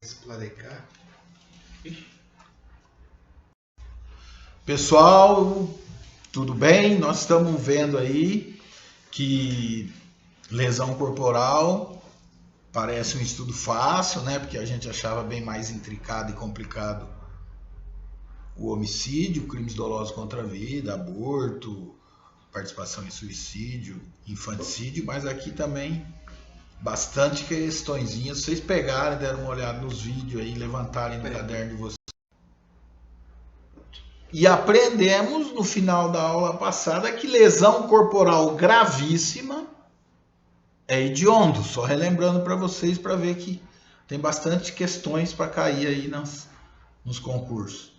Esclarecer. Pessoal, tudo bem? Nós estamos vendo aí que lesão corporal parece um estudo fácil, né? Porque a gente achava bem mais intricado e complicado o homicídio, crimes dolosos contra a vida, aborto, participação em suicídio, infanticídio, mas aqui também bastante questõezinhas. Vocês pegarem, deram uma olhada nos vídeos aí, levantarem no caderno de vocês. E aprendemos no final da aula passada que lesão corporal gravíssima é hediondo. Só relembrando para vocês para ver que tem bastante questões para cair aí nos concursos.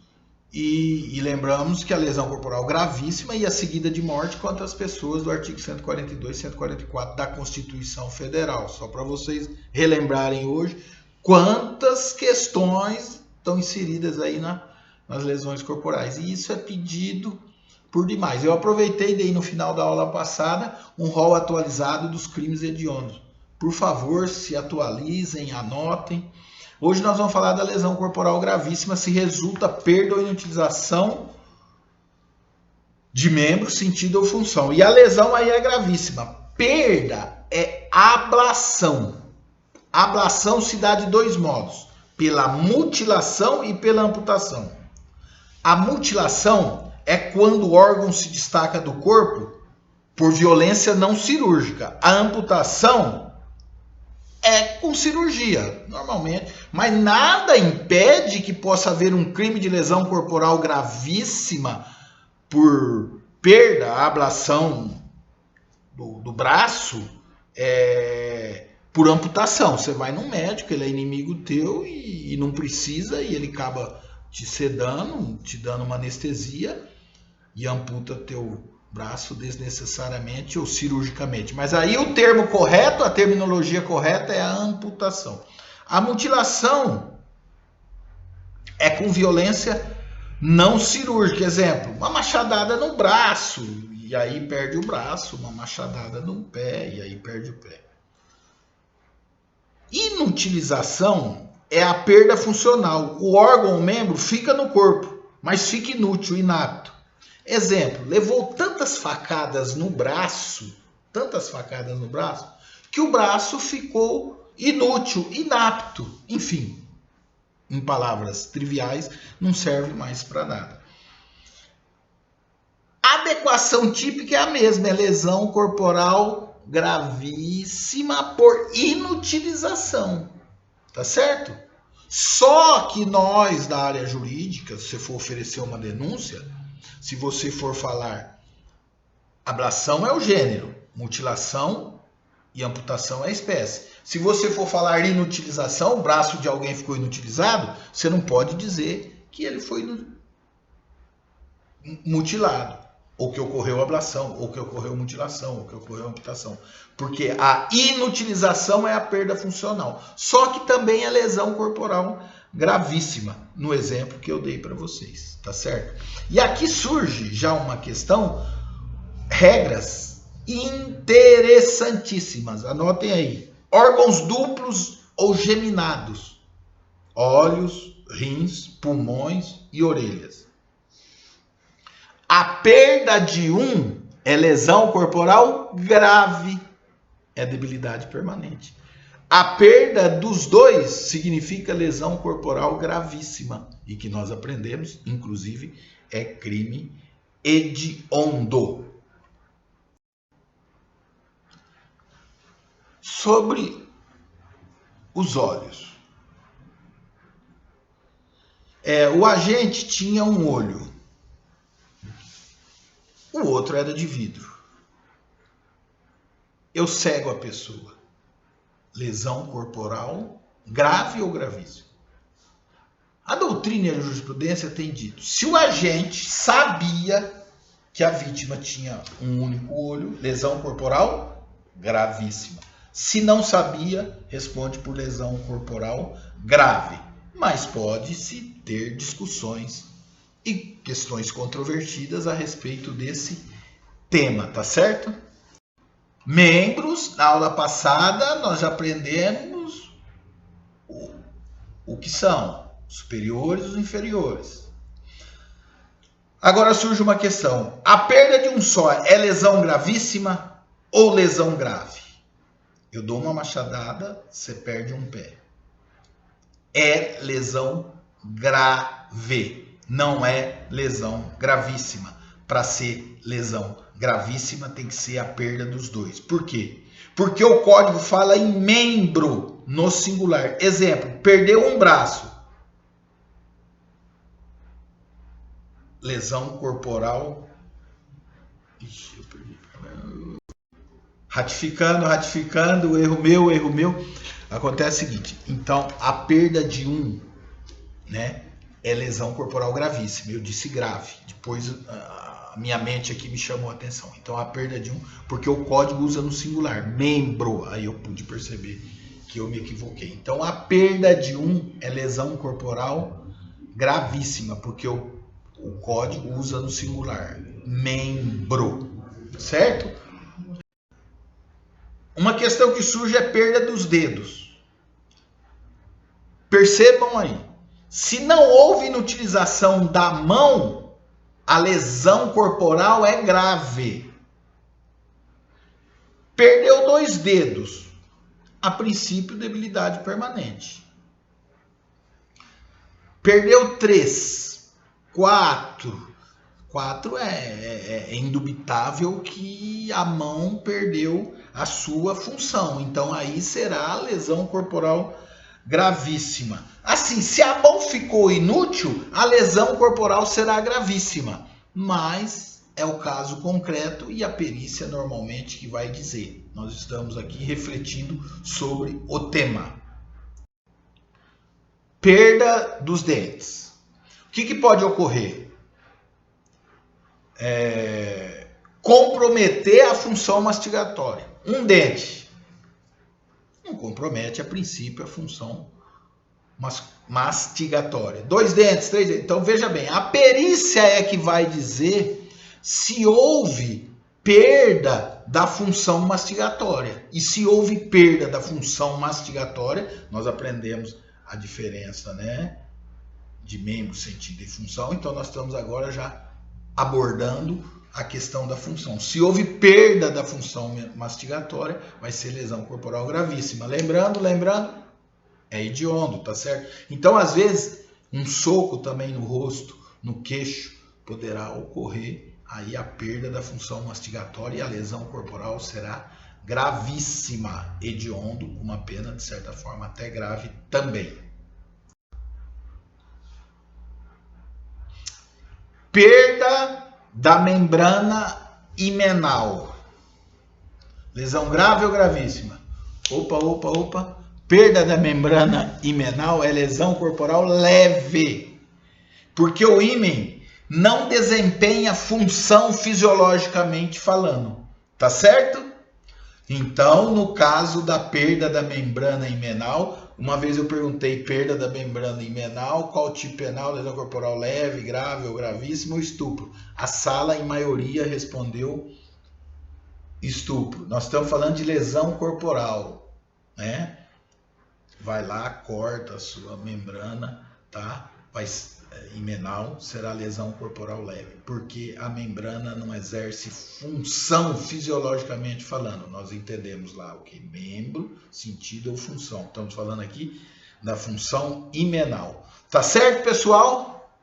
E lembramos que a lesão corporal gravíssima ia seguida de morte contra as pessoas do artigo 142 e 144 da Constituição Federal. Só para vocês relembrarem hoje quantas questões estão inseridas aí nas lesões corporais. E isso é pedido por demais. Eu aproveitei e dei no final da aula passada um rol atualizado dos crimes hediondos. Por favor, se atualizem, anotem. Hoje nós vamos falar da lesão corporal gravíssima se resulta perda ou inutilização de membro, sentido ou função. E a lesão aí é gravíssima. Perda é ablação. Ablação se dá de dois modos: pela mutilação e pela amputação. A mutilação é quando o órgão se destaca do corpo por violência não cirúrgica. A amputação é com cirurgia, normalmente, mas nada impede que possa haver um crime de lesão corporal gravíssima por perda, ablação do braço, por amputação. Você vai num médico, ele é inimigo teu e não precisa, e ele acaba te sedando, te dando uma anestesia e amputa teu braço desnecessariamente ou cirurgicamente. Mas aí o termo correto, a terminologia correta é a amputação. A mutilação é com violência não cirúrgica. Exemplo, uma machadada no braço e aí perde o braço, uma machadada no pé e aí perde o pé. Inutilização é a perda funcional. O órgão ou membro fica no corpo, mas fica inútil, inapto. Exemplo, levou tantas facadas no braço, que o braço ficou inútil, inapto. Enfim, em palavras triviais, não serve mais para nada. A adequação típica é a mesma, é lesão corporal gravíssima por inutilização. Tá certo? Só que nós da área jurídica, se você for oferecer uma denúncia, se você for falar, ablação é o gênero, mutilação e amputação é a espécie. Se você for falar inutilização, o braço de alguém ficou inutilizado, você não pode dizer que ele foi mutilado, ou que ocorreu ablação, ou que ocorreu mutilação, ou que ocorreu amputação. Porque a inutilização é a perda funcional. Só que também é lesão corporal gravíssima, no exemplo que eu dei para vocês, tá certo? E aqui surge já uma questão, regras interessantíssimas, anotem aí. Órgãos duplos ou geminados, olhos, rins, pulmões e orelhas. A perda de um é lesão corporal grave, é debilidade permanente. A perda dos dois significa lesão corporal gravíssima e que nós aprendemos, inclusive, é crime hediondo. Sobre os olhos. O agente tinha um olho, o outro era de vidro. Eu cego a pessoa. Lesão corporal grave ou gravíssima. A doutrina e a jurisprudência têm dito, se o agente sabia que a vítima tinha um único olho, lesão corporal gravíssima. Se não sabia, responde por lesão corporal grave. Mas pode-se ter discussões e questões controvertidas a respeito desse tema, tá certo? Membros, na aula passada nós já aprendemos o que são superiores os inferiores. Agora surge uma questão. A perda de um só é lesão gravíssima ou lesão grave? Eu dou uma machadada, você perde um pé. É lesão grave, não é lesão gravíssima. Para ser lesão gravíssima tem que ser a perda dos dois. Por quê? Porque o código fala em membro no singular. Exemplo, perdeu um braço. Lesão corporal. Ixi, eu perdi. Ratificando, erro meu. Acontece o seguinte, então a perda de um, né, é lesão corporal gravíssima. Eu disse grave, depois a minha mente aqui me chamou a atenção. Então a perda de um, porque o código usa no singular, membro, aí eu pude perceber que eu me equivoquei. Então a perda de um é lesão corporal gravíssima, porque o código usa no singular, membro, certo? Uma questão que surge é perda dos dedos. Percebam aí, se não houve inutilização da mão, a lesão corporal é grave. Perdeu 2 dedos, a princípio debilidade permanente. Perdeu 3, 4. 4 é indubitável que a mão perdeu a sua função. Então aí será a lesão corporal gravíssima. Assim, se a mão ficou inútil, a lesão corporal será gravíssima. Mas é o caso concreto e a perícia normalmente que vai dizer. Nós estamos aqui refletindo sobre o tema. Perda dos dentes. O que pode ocorrer? Comprometer a função mastigatória. Um dente não compromete a princípio a função mastigatória. 2 dentes, 3 dentes. Então veja bem, a perícia é que vai dizer se houve perda da função mastigatória. E se houve perda da função mastigatória, nós aprendemos a diferença, né, de membro, sentido e função. Então nós estamos agora já abordando a questão da função. Se houve perda da função mastigatória, vai ser lesão corporal gravíssima. Lembrando, é hediondo, tá certo? Então, às vezes, um soco também no rosto, no queixo, poderá ocorrer aí a perda da função mastigatória e a lesão corporal será gravíssima, hediondo, com uma pena, de certa forma, até grave também. Perda da membrana himenal. Lesão grave ou gravíssima? Opa. Perda da membrana himenal é lesão corporal leve. Porque o ímen não desempenha função fisiologicamente falando. Tá certo? Então, no caso da perda da membrana himenal, uma vez eu perguntei perda da membrana himenal, qual tipo penal, lesão corporal leve, grave ou gravíssima ou estupro? A sala, em maioria, respondeu estupro. Nós estamos falando de lesão corporal, né? Vai lá, corta a sua membrana, tá? Himenal será lesão corporal leve, porque a membrana não exerce função fisiologicamente falando. Nós entendemos lá o que? Membro, sentido ou função. Estamos falando aqui da função himenal. Tá certo, pessoal?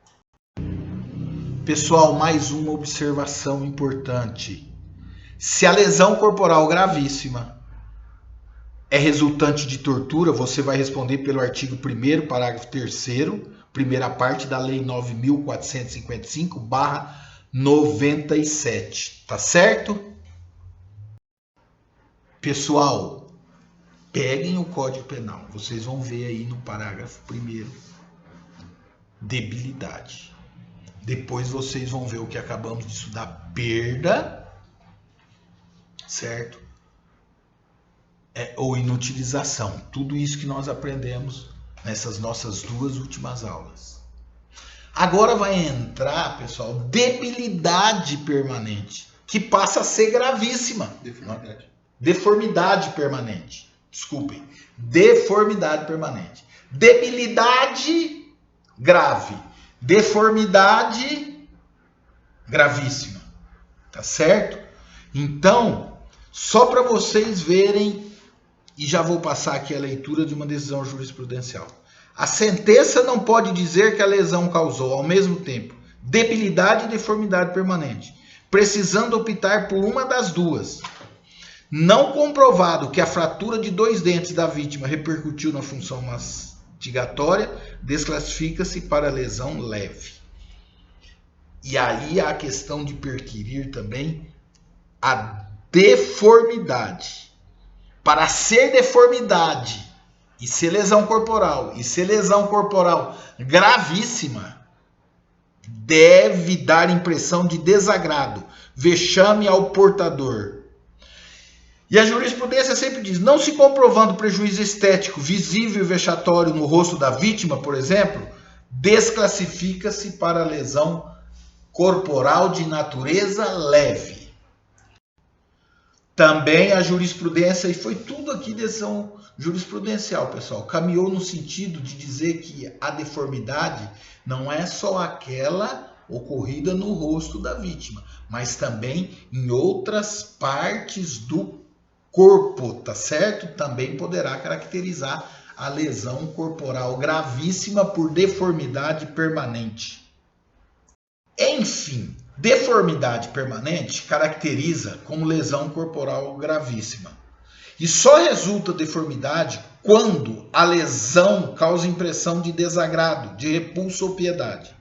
Pessoal, mais uma observação importante. Se a lesão corporal gravíssima é resultante de tortura, você vai responder pelo artigo 1º, parágrafo 3º, primeira parte da Lei 9.455/97, tá certo? Pessoal, peguem o Código Penal, vocês vão ver aí no parágrafo 1º, debilidade. Depois vocês vão ver o que acabamos de estudar, perda, certo? Ou inutilização, tudo isso que nós aprendemos nessas nossas 2 últimas aulas. Agora vai entrar, pessoal, debilidade permanente, que passa a ser gravíssima. Deformidade permanente. Desculpem. Deformidade permanente. debilidade grave, deformidade gravíssima, tá certo? Então, só para vocês verem, e já vou passar aqui a leitura de uma decisão jurisprudencial. A sentença não pode dizer que a lesão causou, ao mesmo tempo, debilidade e deformidade permanente, precisando optar por uma das duas. Não comprovado que a fratura de 2 dentes da vítima repercutiu na função mastigatória, desclassifica-se para lesão leve. E aí há a questão de perquirir também a deformidade. Para ser deformidade e ser lesão corporal, gravíssima, deve dar impressão de desagrado, vexame ao portador. E a jurisprudência sempre diz, não se comprovando prejuízo estético visível e vexatório no rosto da vítima, por exemplo, desclassifica-se para lesão corporal de natureza leve. Também a jurisprudência, e foi tudo aqui decisão jurisprudencial, pessoal, caminhou no sentido de dizer que a deformidade não é só aquela ocorrida no rosto da vítima, mas também em outras partes do corpo, tá certo? Também poderá caracterizar a lesão corporal gravíssima por deformidade permanente. Enfim, deformidade permanente caracteriza como lesão corporal gravíssima. E só resulta deformidade quando a lesão causa impressão de desagrado, de repulsa ou piedade.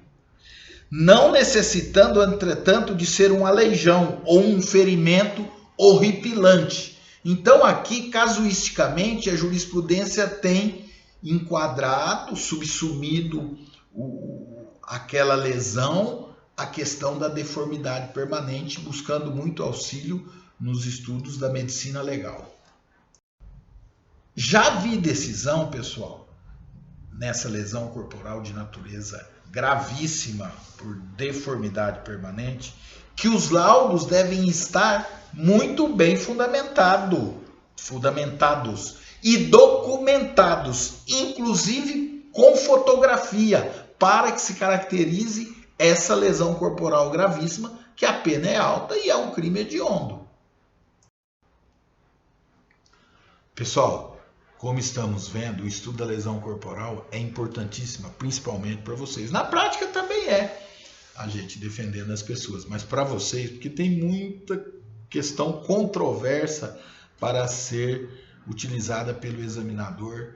Não necessitando, entretanto, de ser um aleijão ou um ferimento horripilante. Então, aqui, casuisticamente, a jurisprudência tem enquadrado, subsumido aquela lesão, a questão da deformidade permanente, buscando muito auxílio nos estudos da medicina legal. Já vi decisão, pessoal, nessa lesão corporal de natureza gravíssima por deformidade permanente, que os laudos devem estar muito bem fundamentados e documentados, inclusive com fotografia, para que se caracterize essa lesão corporal gravíssima, que a pena é alta e é um crime hediondo. Pessoal, como estamos vendo, o estudo da lesão corporal é importantíssimo, principalmente para vocês. Na prática também é a gente defendendo as pessoas, mas para vocês, porque tem muita questão controversa para ser utilizada pelo examinador,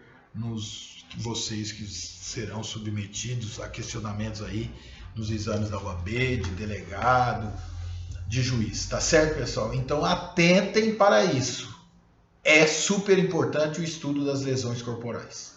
vocês que serão submetidos a questionamentos aí nos exames da OAB, de delegado, de juiz, tá certo, pessoal? Então atentem para isso. É super importante o estudo das lesões corporais.